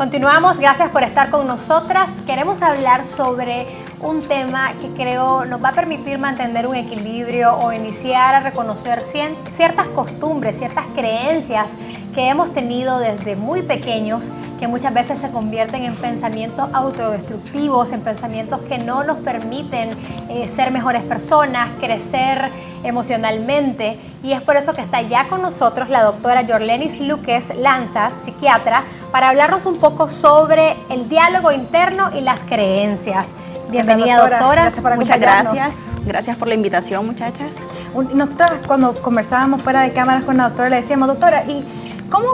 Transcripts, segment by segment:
Continuamos, gracias por estar con nosotras. Queremos hablar sobre un tema que creo nos va a permitir mantener un equilibrio o iniciar a reconocer ciertas costumbres, ciertas creencias que hemos tenido desde muy pequeños, que muchas veces se convierten en pensamientos autodestructivos, en pensamientos que no nos permiten ser mejores personas, crecer emocionalmente. Y es por eso que está ya con nosotros la doctora Yorlenis Luques Lanzas, psiquiatra, para hablarnos un poco sobre el diálogo interno y las creencias. Bienvenida, doctora. Gracias por Muchas acompañarnos. gracias por la invitación, muchachas. Nosotras cuando conversábamos fuera de cámaras con la doctora le decíamos, doctora, ¿y cómo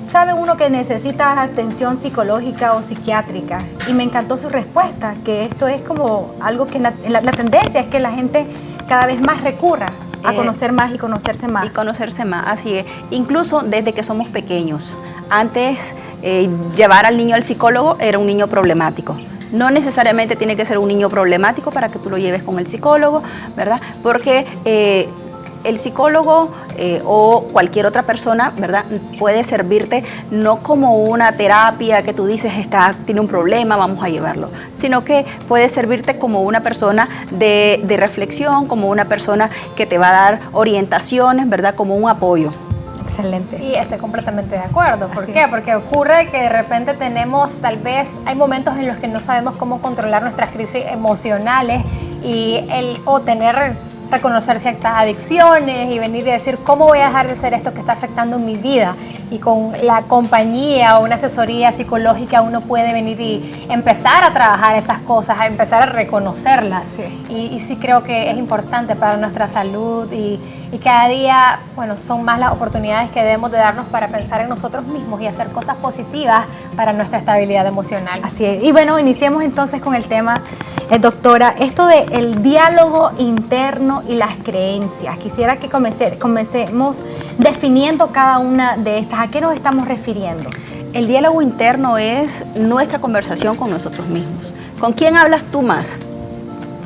sabe uno que necesita atención psicológica o psiquiátrica? Y me encantó su respuesta, que esto es como algo que la tendencia es que la gente cada vez más recurra a conocer más y conocerse más. Y conocerse más, así es. Incluso desde que somos pequeños. Antes, llevar al niño al psicólogo era un niño problemático. No necesariamente tiene que ser un niño problemático para que tú lo lleves con el psicólogo, ¿verdad? Porque el psicólogo o cualquier otra persona, ¿verdad?, puede servirte no como una terapia que tú dices tiene un problema, vamos a llevarlo, sino que puede servirte como una persona de reflexión, como una persona que te va a dar orientaciones, ¿verdad?, como un apoyo. Excelente. Y estoy completamente de acuerdo. ¿Por qué? Porque ocurre que de repente hay momentos en los que no sabemos cómo controlar nuestras crisis emocionales reconocer ciertas adicciones y venir y decir cómo voy a dejar de hacer esto que está afectando mi vida. Y con la compañía o una asesoría psicológica uno puede venir y empezar a trabajar esas cosas, a empezar a reconocerlas. Sí. Y sí creo que es importante para nuestra salud y cada día, bueno, son más las oportunidades que debemos de darnos para pensar en nosotros mismos y hacer cosas positivas para nuestra estabilidad emocional. Así es. Y bueno, iniciemos entonces con el tema, doctora, esto de el diálogo interno y las creencias. Quisiera que comencemos definiendo cada una de estas. ¿A qué nos estamos refiriendo? El diálogo interno es nuestra conversación con nosotros mismos. ¿Con quién hablas tú más?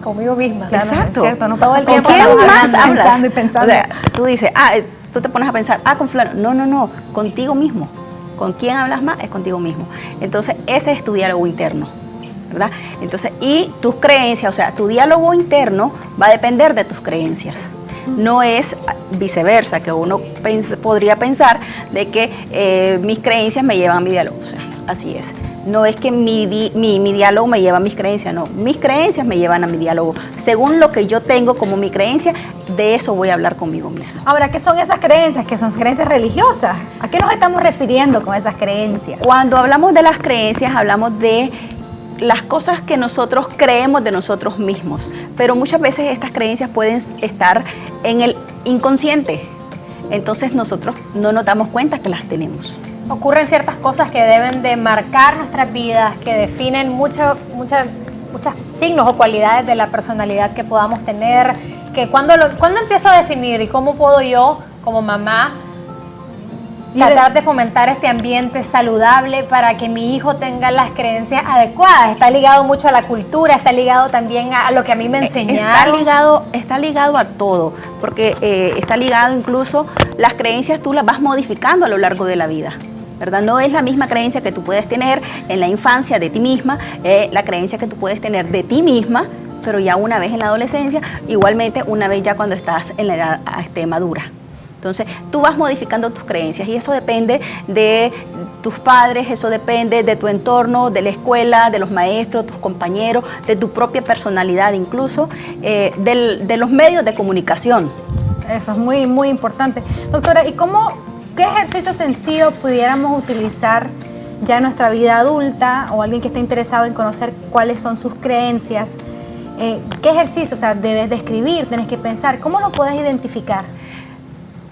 Conmigo misma. Exacto. ¿Cierto? No todo el tiempo. ¿Con quién más hablas? Pensando y pensando. O sea, tú dices, tú te pones a pensar, con fulano. No, contigo mismo. ¿Con quién hablas más? Es contigo mismo. Entonces, ese es tu diálogo interno, ¿verdad? Entonces, y tus creencias, o sea, tu diálogo interno va a depender de tus creencias. No es viceversa, que uno podría pensar de que mis creencias me llevan a mi diálogo. O sea, así es. No es que mi diálogo me lleva a mis creencias, no. Mis creencias me llevan a mi diálogo. Según lo que yo tengo como mi creencia, de eso voy a hablar conmigo misma. Ahora, ¿qué son esas creencias? ¿Qué son creencias religiosas? ¿A qué nos estamos refiriendo con esas creencias? Cuando hablamos de las creencias, hablamos de las cosas que nosotros creemos de nosotros mismos. Pero muchas veces estas creencias pueden estar en el inconsciente. Entonces nosotros no nos damos cuenta que las tenemos. Ocurren ciertas cosas que deben de marcar nuestras vidas, que definen muchos signos o cualidades de la personalidad que podamos tener, que cuando empiezo a definir y cómo puedo yo, como mamá, tratar de fomentar este ambiente saludable para que mi hijo tenga las creencias adecuadas. Está ligado mucho a la cultura, está ligado también a lo que a mí me enseñaron. Está ligado a todo, porque está ligado incluso, las creencias tú las vas modificando a lo largo de la vida, ¿verdad? No es la misma creencia que tú puedes tener en la infancia de ti misma, la creencia que tú puedes tener de ti misma, pero ya una vez en la adolescencia, igualmente una vez ya cuando estás en la edad madura. Entonces, tú vas modificando tus creencias y eso depende de tus padres, eso depende de tu entorno, de la escuela, de los maestros, tus compañeros, de tu propia personalidad incluso, de los medios de comunicación. Eso es muy, muy importante. Doctora, ¿y qué ejercicio sencillo pudiéramos utilizar ya en nuestra vida adulta o alguien que esté interesado en conocer cuáles son sus creencias? ¿Qué ejercicio? O sea, debes de escribir, tienes que pensar. ¿Cómo lo puedes identificar?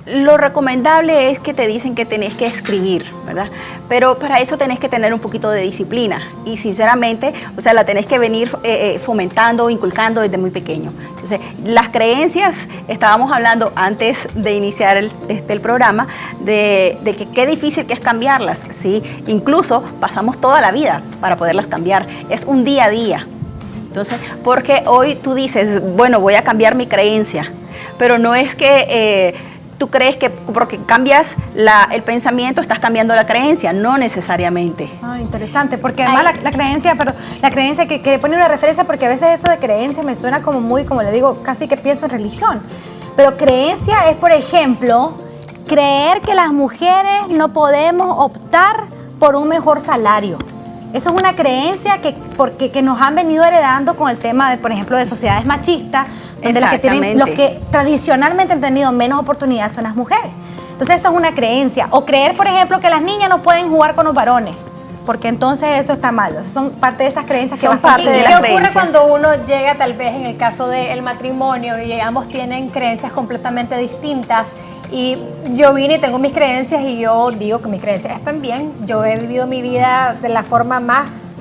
Lo recomendable es que te dicen que tenés que escribir, ¿verdad? Pero para eso tenés que tener un poquito de disciplina y sinceramente, o sea, la tenés que venir fomentando, inculcando desde muy pequeño. Entonces, las creencias, estábamos hablando antes de iniciar el programa, de que qué difícil que es cambiarlas, ¿sí? Incluso pasamos toda la vida para poderlas cambiar, es un día a día. Entonces, porque hoy tú dices, bueno, voy a cambiar mi creencia, pero no es que tú crees que porque cambias el pensamiento estás cambiando la creencia, no necesariamente. Ah, interesante, porque además la creencia que pone una referencia, porque a veces eso de creencia me suena como muy, como le digo, casi que pienso en religión. Pero creencia es, por ejemplo, creer que las mujeres no podemos optar por un mejor salario. Eso es una creencia que nos han venido heredando con el tema, de, por ejemplo, de sociedades machistas, donde los que tradicionalmente han tenido menos oportunidades son las mujeres. Entonces esa es una creencia. O creer, por ejemplo, que las niñas no pueden jugar con los varones, porque entonces eso está mal. Eso son parte de esas creencias que van parte de las ¿Qué ocurre creencias cuando uno llega tal vez en el caso del matrimonio y ambos tienen creencias completamente distintas? Y yo vine y tengo mis creencias y yo digo que mis creencias están bien. Yo he vivido mi vida de la forma más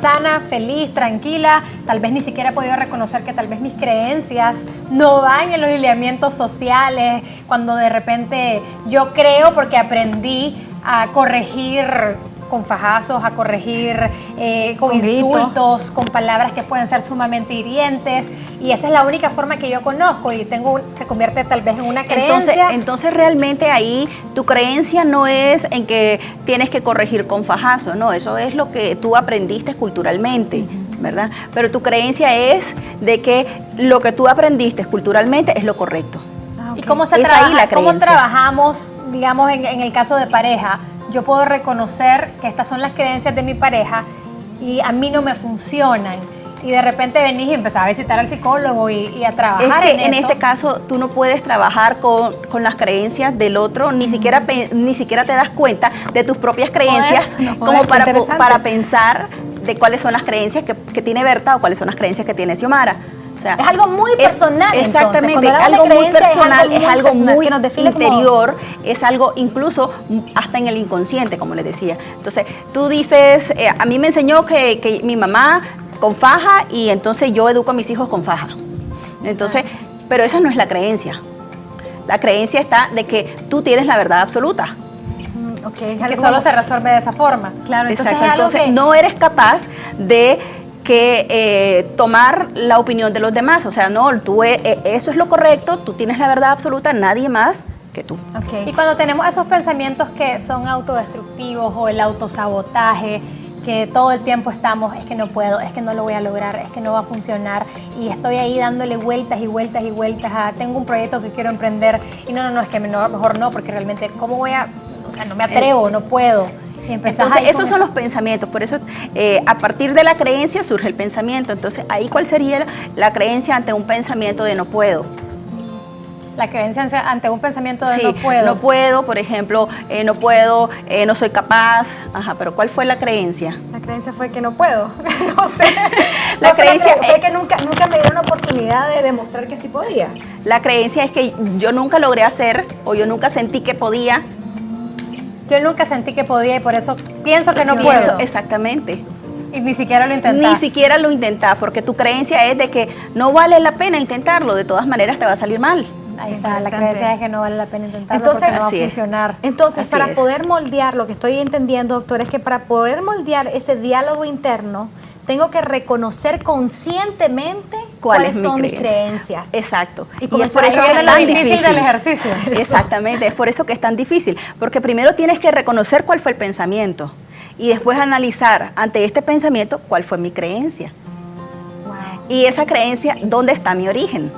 sana, feliz, tranquila. Tal vez ni siquiera he podido reconocer que tal vez mis creencias no van en los lineamientos sociales. Cuando de repente yo creo, porque aprendí a corregir con fajazos, a corregir con insultos, con palabras que pueden ser sumamente hirientes, y esa es la única forma que yo conozco y se convierte tal vez en una creencia. Entonces realmente ahí tu creencia no es en que tienes que corregir con fajazos, no, eso es lo que tú aprendiste culturalmente, ¿verdad? Pero tu creencia es de que lo que tú aprendiste culturalmente es lo correcto. ¿Y cómo se trabaja? ¿Cómo trabajamos, digamos, en el caso de pareja? Yo puedo reconocer que estas son las creencias de mi pareja y a mí no me funcionan. Y de repente venís y empezás a visitar al psicólogo y a trabajar en eso. En este caso, tú no puedes trabajar con las creencias del otro, ni siquiera te das cuenta de tus propias creencias, como para pensar de cuáles son las creencias que tiene Berta o cuáles son las creencias que tiene Xiomara. O sea, es algo muy personal, exactamente, entonces. Algo muy personal, es algo muy que nos define interior, es algo incluso hasta en el inconsciente, como les decía. Entonces, tú dices, a mí me enseñó que mi mamá con faja y entonces yo educo a mis hijos con faja. Entonces, pero esa no es la creencia. La creencia está de que tú tienes la verdad absoluta. Que solo se resuelve de esa forma. Claro, entonces no eres capaz de tomar la opinión de los demás. O sea, no, eso es lo correcto, tú tienes la verdad absoluta, nadie más que tú. Y cuando tenemos esos pensamientos que son autodestructivos o el autosabotaje, que todo el tiempo estamos, es que no puedo, es que no lo voy a lograr, es que no va a funcionar, y estoy ahí dándole vueltas y vueltas y vueltas a, tengo un proyecto que quiero emprender, y no, es que mejor no, porque realmente, ¿cómo voy a, o sea, no me atrevo, no puedo? Y entonces, esos son los pensamientos, por eso a partir de la creencia surge el pensamiento. Entonces, ahí, ¿cuál sería la creencia ante un pensamiento de no puedo? La creencia ante un pensamiento de no puedo. No puedo, por ejemplo, no puedo, no soy capaz. Ajá, pero ¿cuál fue la creencia? La creencia fue que no puedo. No sé. La creencia fue que nunca me dieron la oportunidad de demostrar que sí podía. La creencia es que yo nunca logré hacer o yo nunca sentí que podía. Yo nunca sentí que podía y por eso pienso que no puedo. Exactamente. Y ni siquiera lo intentás. Ni siquiera lo intentás, porque tu creencia es de que no vale la pena intentarlo, de todas maneras te va a salir mal. Ahí está, la creencia es que no vale la pena intentarlo porque no va a funcionar. Entonces, para poder moldear, lo que estoy entendiendo, doctor, es que para poder moldear ese diálogo interno, tengo que reconocer conscientemente cuáles son mis creencias. Exacto. Y es por eso que es lo difícil del ejercicio. Exactamente, es por eso que es tan difícil, porque primero tienes que reconocer cuál fue el pensamiento y después analizar ante este pensamiento cuál fue mi creencia. Wow. Y esa creencia, ¿dónde está mi origen?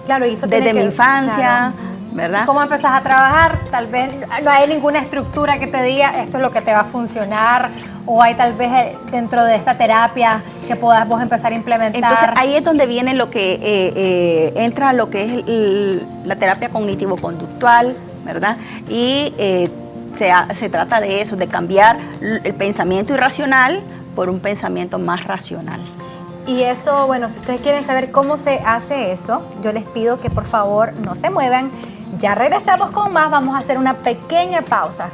Claro, y eso desde mi infancia, ¿verdad? ¿Cómo empezás a trabajar? Tal vez no hay ninguna estructura que te diga esto es lo que te va a funcionar, o hay tal vez dentro de esta terapia que puedas vos empezar a implementar. Entonces ahí es donde viene lo que entra lo que es la terapia cognitivo-conductual, ¿verdad? Y se trata de eso, de cambiar el pensamiento irracional por un pensamiento más racional. Y eso, bueno, si ustedes quieren saber cómo se hace eso, yo les pido que por favor no se muevan. Ya regresamos con más, vamos a hacer una pequeña pausa.